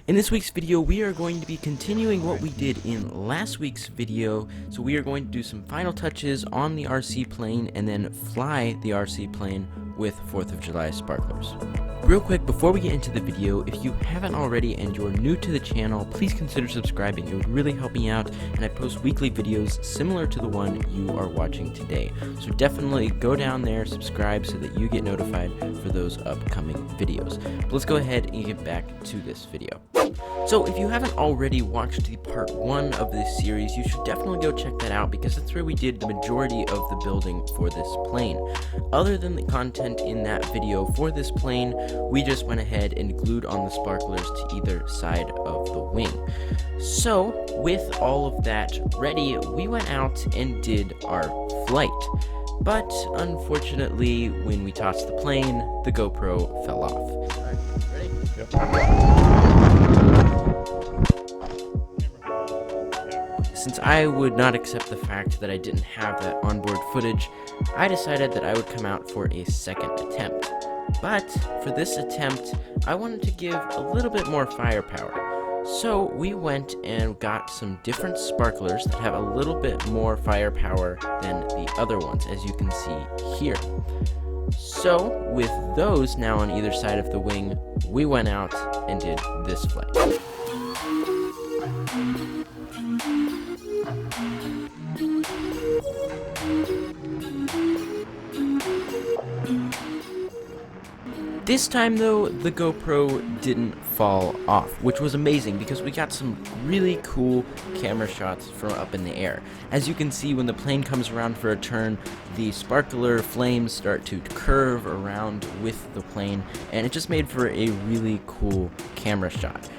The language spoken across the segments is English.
In this week's video, we are going to be continuing what we did in last week's video. So we are going to do some final touches on the RC plane and then fly the RC plane with 4th of July sparklers. Real quick, before we get into the video, if you haven't already and you're new to the channel, please consider subscribing. It would really help me out, and I post weekly videos similar to the one you are watching today. So definitely go down there, subscribe so that you get notified for those upcoming videos. But let's go ahead and get back to this video. So if you haven't already watched the part 1 of this series, you should definitely go check that out because that's where we did the majority of the building for this plane. Other than the content in that video for this plane, we just went ahead and glued on the sparklers to either side of the wing. So with all of that ready, we went out and did our flight. But unfortunately, when we tossed the plane, the GoPro fell off. Alright, ready? Yep. Since I would not accept the fact that I didn't have that onboard footage, I decided that I would come out for a second attempt. But for this attempt, I wanted to give a little bit more firepower. So we went and got some different sparklers that have a little bit more firepower than the other ones, as you can see here. So with those now on either side of the wing, we went out and did this flight. This time though, the GoPro didn't fall off, which was amazing because we got some really cool camera shots from up in the air. As you can see, when the plane comes around for a turn, the sparkler flames start to curve around with the plane, and it just made for a really cool camera shot.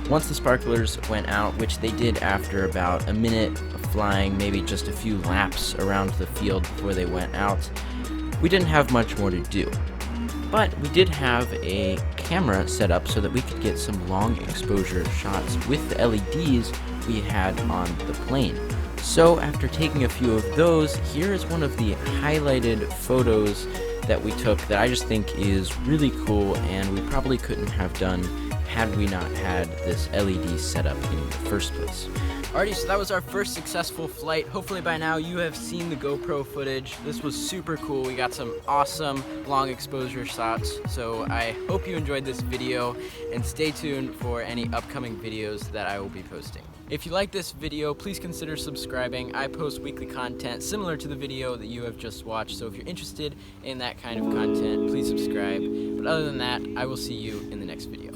Once the sparklers went out, which they did after about a minute of flying, maybe just a few laps around the field before they went out, we didn't have much more to do. But we did have a camera set up so that we could get some long exposure shots with the LEDs we had on the plane. So after taking a few of those, here is one of the highlighted photos that we took that I just think is really cool, and we probably couldn't have done had we not had this LED setup in the first place. Alrighty, so that was our first successful flight. Hopefully by now you have seen the GoPro footage. This was super cool. We got some awesome long exposure shots. So I hope you enjoyed this video, and stay tuned for any upcoming videos that I will be posting. If you like this video, please consider subscribing. I post weekly content similar to the video that you have just watched. So if you're interested in that kind of content, please subscribe. But other than that, I will see you in the next video.